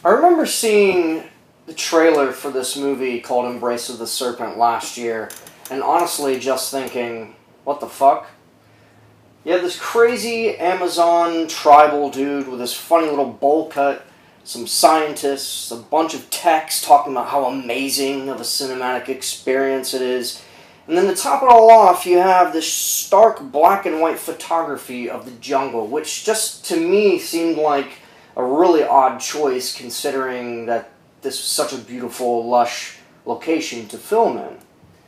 I remember seeing the trailer for this movie called Embrace of the Serpent last year, and honestly just thinking, what the fuck? You have this crazy Amazon tribal dude with this funny little bowl cut, some scientists, a bunch of techs talking about how amazing of a cinematic experience it is. And then to top it all off, you have this stark black and white photography of the jungle, which just to me seemed like a really odd choice considering that this was such a beautiful, lush location to film in.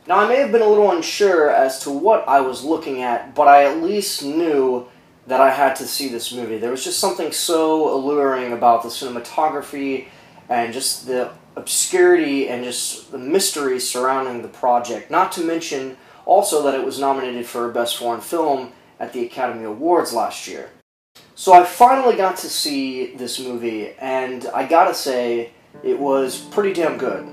Now, I may have been a little unsure as to what I was looking at, but I at least knew that I had to see this movie. There was just something so alluring about the cinematography and just the obscurity and just the mystery surrounding the project. Not to mention also that it was nominated for Best Foreign Film at the Academy Awards last year. So I finally got to see this movie, and I gotta say, it was pretty damn good.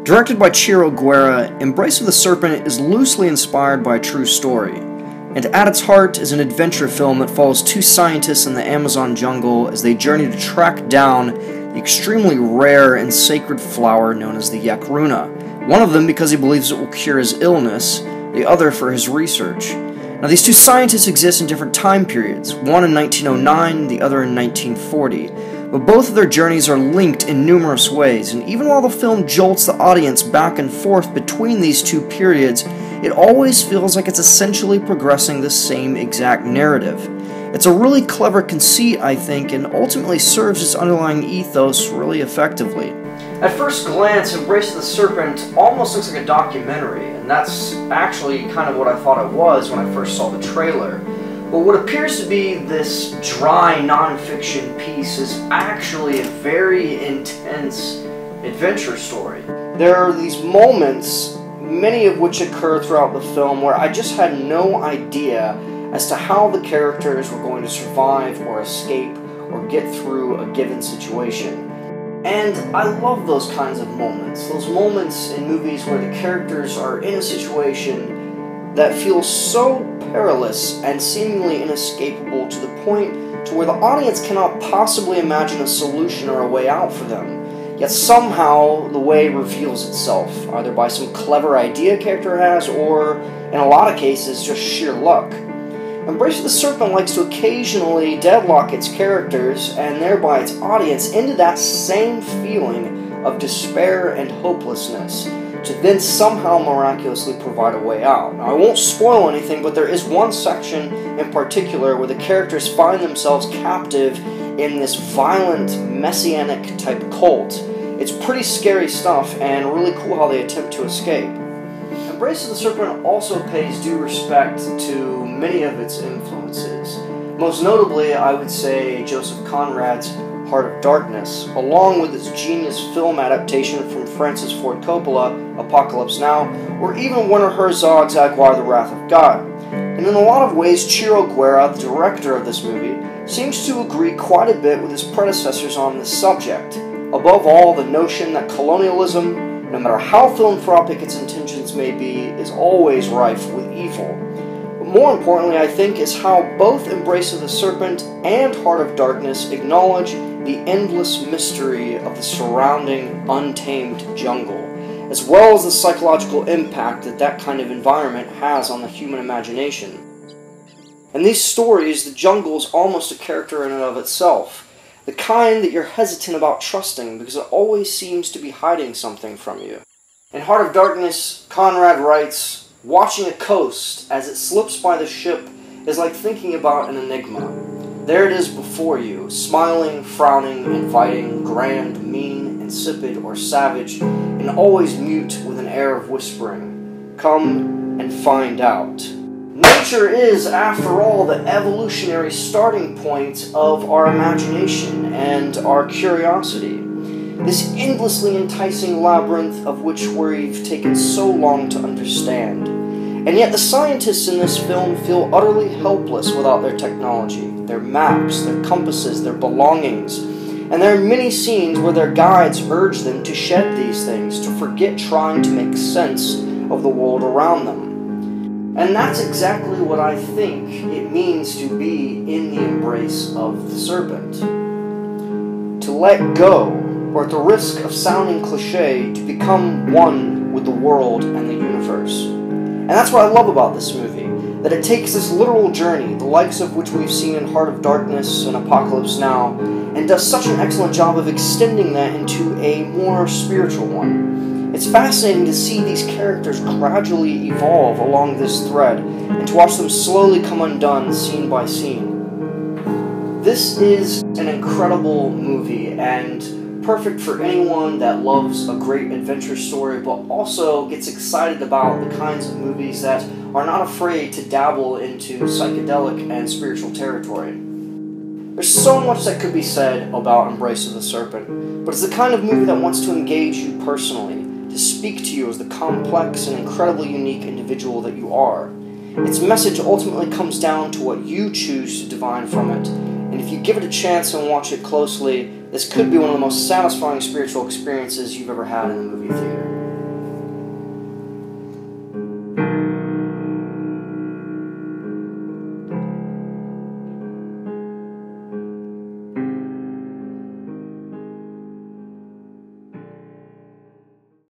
Directed by Ciro Guerra, Embrace of the Serpent is loosely inspired by a true story, and at its heart is an adventure film that follows two scientists in the Amazon jungle as they journey to track down the extremely rare and sacred flower known as the Yakruna, one of them because he believes it will cure his illness, the other for his research. Now, these two scientists exist in different time periods, one in 1909, the other in 1940, but both of their journeys are linked in numerous ways, and even while the film jolts the audience back and forth between these two periods, it always feels like it's essentially progressing the same exact narrative. It's a really clever conceit, I think, and ultimately serves its underlying ethos really effectively. At first glance, Embrace of the Serpent almost looks like a documentary, and that's actually kind of what I thought it was when I first saw the trailer. But what appears to be this dry non-fiction piece is actually a very intense adventure story. There are these moments, many of which occur throughout the film, where I just had no idea as to how the characters were going to survive or escape or get through a given situation. And I love those kinds of moments in movies where the characters are in a situation that feels so perilous and seemingly inescapable to the point to where the audience cannot possibly imagine a solution or a way out for them. Yet somehow the way reveals itself, either by some clever idea a character has, or, in a lot of cases, just sheer luck. Embrace of the Serpent likes to occasionally deadlock its characters, and thereby its audience, into that same feeling of despair and hopelessness, to then somehow miraculously provide a way out. Now, I won't spoil anything, but there is one section in particular where the characters find themselves captive in this violent, messianic type cult. It's pretty scary stuff, and really cool how they attempt to escape. Embrace of the Serpent also pays due respect to many of its influences. Most notably, I would say Joseph Conrad's Heart of Darkness, along with its genius film adaptation from Francis Ford Coppola, Apocalypse Now, or even Werner Herzog's Jaguar: The Wrath of God. And in a lot of ways, Ciro Guerra, the director of this movie, seems to agree quite a bit with his predecessors on this subject. Above all, the notion that colonialism, no matter how philanthropic its intentions may be, is always rife with evil. But more importantly, I think, is how both Embrace of the Serpent and Heart of Darkness acknowledge the endless mystery of the surrounding, untamed jungle, as well as the psychological impact that that kind of environment has on the human imagination. In these stories, the jungle is almost a character in and of itself, the kind that you're hesitant about trusting because it always seems to be hiding something from you. In Heart of Darkness, Conrad writes, "Watching a coast as it slips by the ship is like thinking about an enigma. There it is before you, smiling, frowning, inviting, grand, mean, insipid, or savage, and always mute with an air of whispering. Come and find out." Nature is, after all, the evolutionary starting point of our imagination and our curiosity. This endlessly enticing labyrinth of which we've taken so long to understand. And yet the scientists in this film feel utterly helpless without their technology, their maps, their compasses, their belongings. And there are many scenes where their guides urge them to shed these things, to forget trying to make sense of the world around them. And that's exactly what I think it means to be in the embrace of the serpent. To let go, or at the risk of sounding cliche, to become one with the world and the universe. And that's what I love about this movie, that it takes this literal journey, the likes of which we've seen in Heart of Darkness and Apocalypse Now, and does such an excellent job of extending that into a more spiritual one. It's fascinating to see these characters gradually evolve along this thread, and to watch them slowly come undone scene by scene. This is an incredible movie, and perfect for anyone that loves a great adventure story, but also gets excited about the kinds of movies that are not afraid to dabble into psychedelic and spiritual territory. There's so much that could be said about Embrace of the Serpent, but it's the kind of movie that wants to engage you personally, to speak to you as the complex and incredibly unique individual that you are. Its message ultimately comes down to what you choose to divine from it, and if you give it a chance and watch it closely, this could be one of the most satisfying spiritual experiences you've ever had in the movie theater.